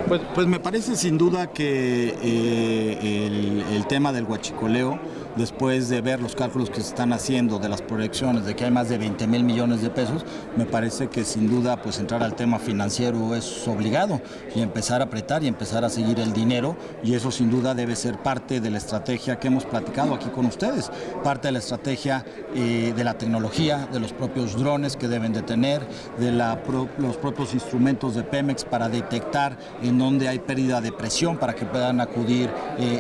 Pues me parece sin duda que el tema del huachicoleo, después de ver los cálculos que se están haciendo de las proyecciones de que hay más de 20,000 millones de pesos, me parece que sin duda pues entrar al tema financiero es obligado y empezar a apretar y empezar a seguir el dinero, y eso sin duda debe ser parte de la estrategia que hemos platicado aquí con ustedes, parte de la estrategia de la tecnología, de los propios drones que deben de tener, de los propios instrumentos de Pemex para detectar en donde hay pérdida de presión para que puedan acudir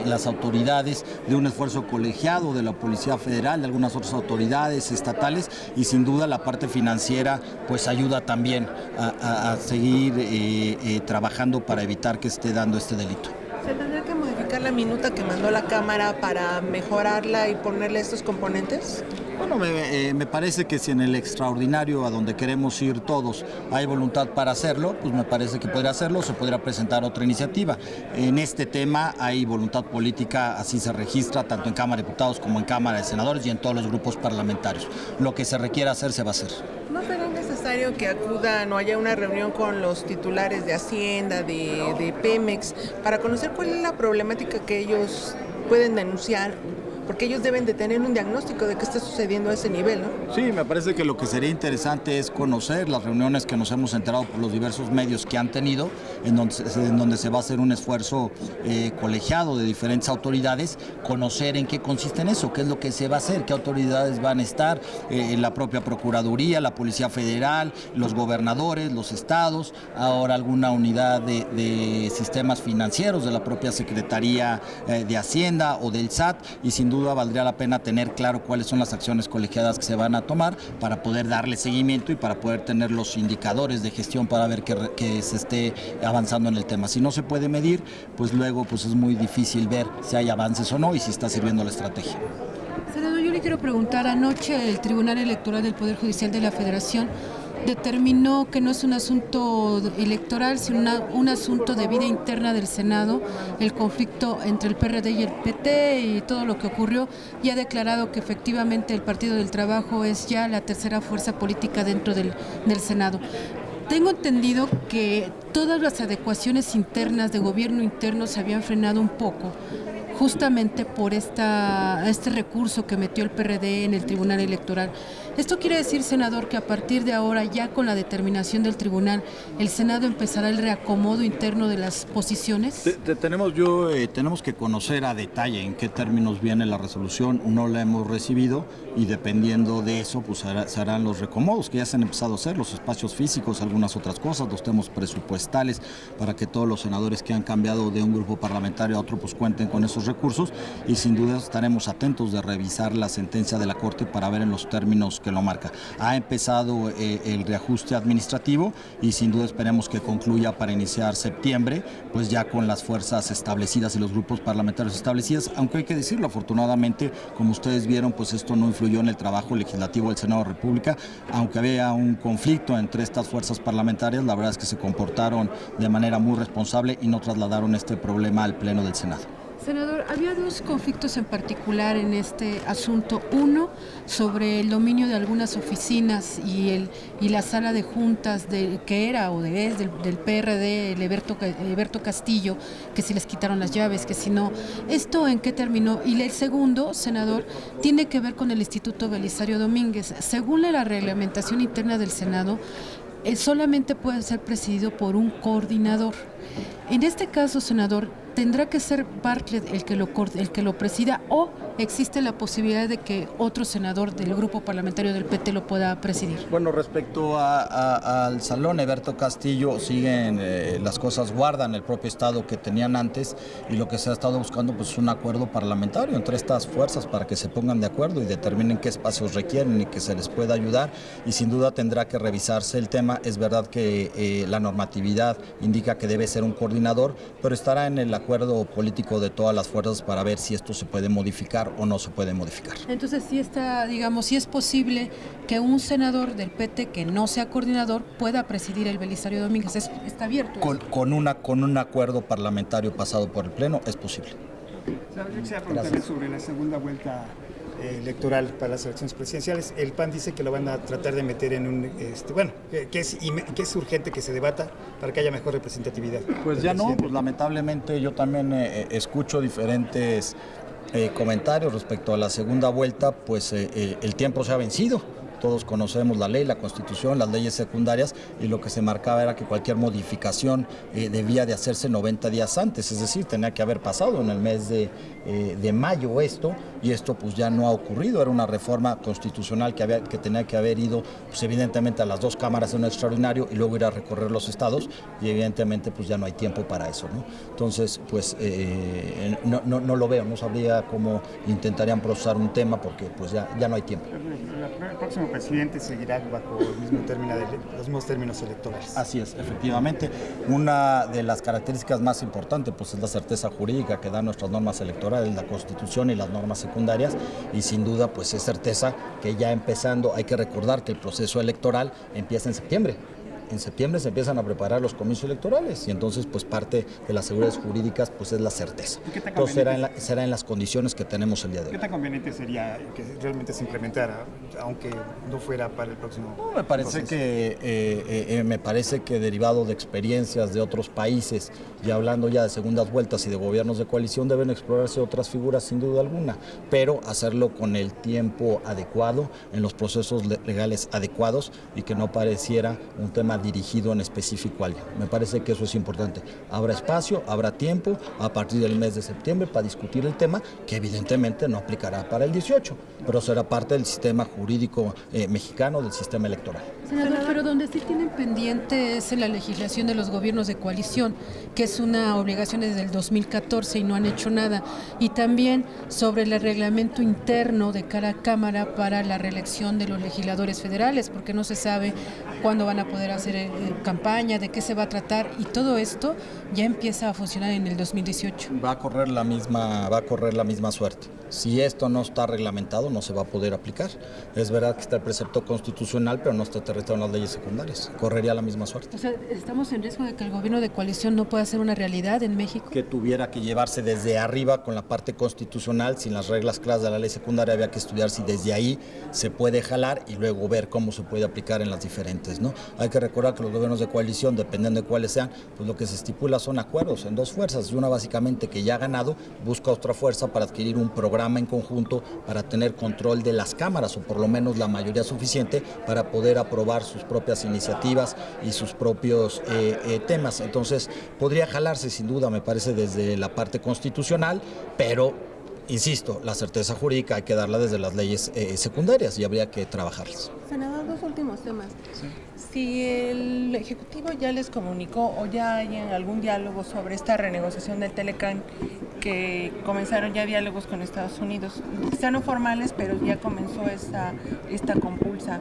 las autoridades, de un esfuerzo colegiado de la Policía Federal, de algunas otras autoridades estatales, y sin duda la parte financiera pues ayuda también a seguir trabajando para evitar que esté dando este delito. ¿Se tendrá que modificar la minuta que mandó la Cámara para mejorarla y ponerle estos componentes? Bueno, me parece que si en el extraordinario a donde queremos ir todos hay voluntad para hacerlo, pues me parece que podría hacerlo, se podría presentar otra iniciativa. En este tema hay voluntad política, así se registra tanto en Cámara de Diputados como en Cámara de Senadores y en todos los grupos parlamentarios. Lo que se requiera hacer se va a hacer. ¿No será necesario que acudan o haya una reunión con los titulares de Hacienda, de Pemex, para conocer cuál es la problemática que ellos pueden denunciar? Porque ellos deben de tener un diagnóstico de qué está sucediendo a ese nivel, ¿no? Sí, me parece que lo que sería interesante es conocer las reuniones que nos hemos enterado por los diversos medios que han tenido, en donde se va a hacer un esfuerzo colegiado de diferentes autoridades, conocer en qué consiste en eso, qué es lo que se va a hacer, qué autoridades van a estar, la propia Procuraduría, la Policía Federal, los gobernadores, los estados, ahora alguna unidad de sistemas financieros de la propia Secretaría de Hacienda o del SAT, y sin duda valdría la pena tener claro cuáles son las acciones colegiadas que se van a tomar para poder darle seguimiento y para poder tener los indicadores de gestión para ver que se esté avanzando en el tema. Si no se puede medir, pues luego pues es muy difícil ver si hay avances o no y si está sirviendo la estrategia. Senador, yo le quiero preguntar, anoche el Tribunal Electoral del Poder Judicial de la Federación determinó que no es un asunto electoral, sino un asunto de vida interna del Senado, el conflicto entre el PRD y el PT y todo lo que ocurrió, y ha declarado que efectivamente el Partido del Trabajo es ya la tercera fuerza política dentro del Senado. Tengo entendido que todas las adecuaciones internas de gobierno interno se habían frenado un poco, justamente por este recurso que metió el PRD en el Tribunal Electoral. ¿Esto quiere decir, senador, que a partir de ahora, ya con la determinación del tribunal, el Senado empezará el reacomodo interno de las posiciones? Tenemos que conocer a detalle en qué términos viene la resolución, no la hemos recibido y dependiendo de eso pues se harán los reacomodos que ya se han empezado a hacer, los espacios físicos, algunas otras cosas, los temas presupuestales para que todos los senadores que han cambiado de un grupo parlamentario a otro pues cuenten con esos recursos, y sin duda estaremos atentos de revisar la sentencia de la Corte para ver en los términos que lo marca. Ha empezado el reajuste administrativo y sin duda esperemos que concluya para iniciar septiembre, pues ya con las fuerzas establecidas y los grupos parlamentarios establecidos, aunque hay que decirlo, afortunadamente, como ustedes vieron, pues esto no influyó en el trabajo legislativo del Senado de la República, aunque había un conflicto entre estas fuerzas parlamentarias, la verdad es que se comportaron de manera muy responsable y no trasladaron este problema al Pleno del Senado. Senador, había dos conflictos en particular en este asunto. Uno, sobre el dominio de algunas oficinas y la sala de juntas que era o es del PRD, el Eberto Castillo, que si les quitaron las llaves, que si no. ¿Esto en qué terminó? Y el segundo, senador, tiene que ver con el Instituto Belisario Domínguez. Según la reglamentación interna del Senado, solamente puede ser presidido por un coordinador. En este caso, senador, ¿tendrá que ser Bartlett el que lo presida o existe la posibilidad de que otro senador del grupo parlamentario del PT lo pueda presidir? Bueno, respecto al salón Eberto Castillo, siguen las cosas, guardan el propio estado que tenían antes, y lo que se ha estado buscando pues es un acuerdo parlamentario entre estas fuerzas para que se pongan de acuerdo y determinen qué espacios requieren y que se les pueda ayudar, y sin duda tendrá que revisarse el tema. Es verdad que la normatividad indica que debe ser un coordinador, pero estará en el acuerdo político de todas las fuerzas para ver si esto se puede modificar o no se puede modificar. Entonces, sí está, digamos, sí es posible que un senador del PT que no sea coordinador pueda presidir el Belisario Domínguez. Está abierto. Con un acuerdo parlamentario pasado por el Pleno es posible. Quisiera preguntarle sobre la segunda vuelta electoral para las elecciones presidenciales. El PAN dice que lo van a tratar de meter en un, que es urgente que se debata para que haya mejor representatividad. Pues ya no, pues lamentablemente yo también escucho diferentes comentarios respecto a la segunda vuelta, pues el tiempo se ha vencido. Todos conocemos la ley, la Constitución, las leyes secundarias, y lo que se marcaba era que cualquier modificación debía de hacerse 90 días antes, es decir, tenía que haber pasado en el mes de mayo esto, y esto pues ya no ha ocurrido. Era una reforma constitucional que tenía que haber ido pues evidentemente a las dos cámaras en un extraordinario y luego ir a recorrer los estados, y evidentemente pues ya no hay tiempo para eso, ¿no? Entonces pues no lo veo, no sabría cómo intentarían procesar un tema porque pues ya no hay tiempo. El próximo presidente seguirá bajo el mismo los mismos términos electorales. Así es, efectivamente. Una de las características más importantes pues es la certeza jurídica que dan nuestras normas electorales, la Constitución y las normas secundarias, y sin duda pues es certeza que ya empezando, hay que recordar que el proceso electoral empieza en septiembre. En septiembre se empiezan a preparar los comicios electorales y entonces pues parte de las seguridades jurídicas pues es la certeza. Entonces será en las condiciones que tenemos el día de hoy. ¿Qué tan conveniente sería que realmente se implementara, aunque no fuera para el próximo me parece que derivado de experiencias de otros países y hablando ya de segundas vueltas y de gobiernos de coalición, deben explorarse otras figuras sin duda alguna, pero hacerlo con el tiempo adecuado, en los procesos legales adecuados, y que no pareciera un tema dirigido en específico a alguien. Me parece que eso es importante. Habrá espacio, habrá tiempo a partir del mes de septiembre para discutir el tema, que evidentemente no aplicará para el 18, pero será parte del sistema jurídico mexicano, del sistema electoral. Senador, pero donde sí tienen pendiente es en la legislación de los gobiernos de coalición, que es una obligación desde el 2014 y no han hecho nada. Y también sobre el reglamento interno de cada cámara para la reelección de los legisladores federales, porque no se sabe cuándo van a poder hacer campaña, de qué se va a tratar, y todo esto ya empieza a funcionar en el 2018. Va a correr la misma suerte. Si esto no está reglamentado, no se va a poder aplicar. Es verdad que está el precepto constitucional, pero no está aterrizado en las leyes secundarias. Correría la misma suerte. O sea, ¿estamos en riesgo de que el gobierno de coalición no pueda ser una realidad en México? Que tuviera que llevarse desde arriba con la parte constitucional, sin las reglas claras de la ley secundaria, había que estudiar si desde ahí se puede jalar y luego ver cómo se puede aplicar en las diferentes, ¿no? Hay que recordar que los gobiernos de coalición, dependiendo de cuáles sean, pues lo que se estipula son acuerdos en dos fuerzas, y una básicamente que ya ha ganado busca otra fuerza para adquirir un programa en conjunto para tener control de las cámaras, o por lo menos la mayoría suficiente para poder aprobar sus propias iniciativas y sus propios temas. Entonces podría jalarse sin duda, me parece, desde la parte constitucional, pero insisto, la certeza jurídica hay que darla desde las leyes secundarias y habría que trabajarlas. Senador, dos últimos temas. Sí. Si el Ejecutivo ya les comunicó o ya hay algún diálogo sobre esta renegociación del Telecán, que comenzaron ya diálogos con Estados Unidos, quizá no formales, pero ya comenzó esta compulsa.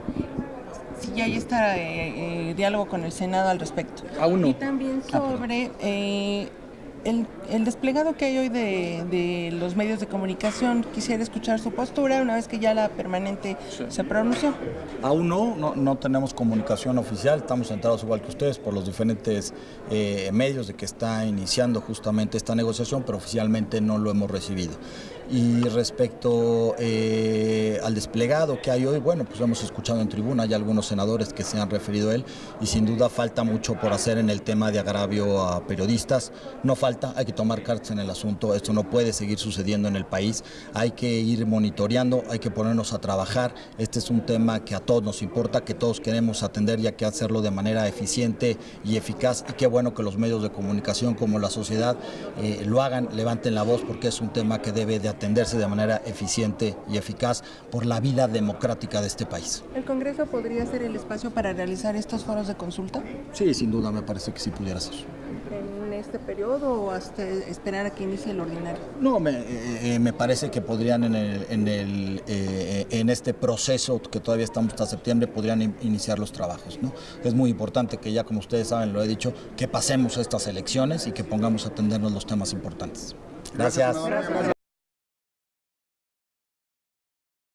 Si ya hay este diálogo con el Senado al respecto. Aún no. Y también sobre el desplegado que hay hoy de los medios de comunicación. Quisiera escuchar su postura una vez que ya la permanente se pronunció. Aún no tenemos comunicación oficial, estamos enterados igual que ustedes por los diferentes medios de que está iniciando justamente esta negociación, pero oficialmente no lo hemos recibido. Y respecto al desplegado que hay hoy, bueno, pues lo hemos escuchado en tribuna, hay algunos senadores que se han referido a él, y sin duda falta mucho por hacer en el tema de agravio a periodistas. No falta, hay que tomar cartas en el asunto, esto no puede seguir sucediendo en el país, hay que ir monitoreando, hay que ponernos a trabajar. Este es un tema que a todos nos importa, que todos queremos atender y hay que hacerlo de manera eficiente y eficaz, y qué bueno que los medios de comunicación como la sociedad lo hagan, levanten la voz, porque es un tema que debe de atenderse de manera eficiente y eficaz por la vida democrática de este país. ¿El Congreso podría ser el espacio para realizar estos foros de consulta? Sí, sin duda, me parece que sí pudiera ser. ¿En este periodo o hasta esperar a que inicie el ordinario? No, me parece que podrían en este proceso que todavía estamos hasta septiembre, podrían iniciar los trabajos, ¿no? Es muy importante que ya, como ustedes saben, lo he dicho, que pasemos estas elecciones y que pongamos a atendernos los temas importantes. Gracias.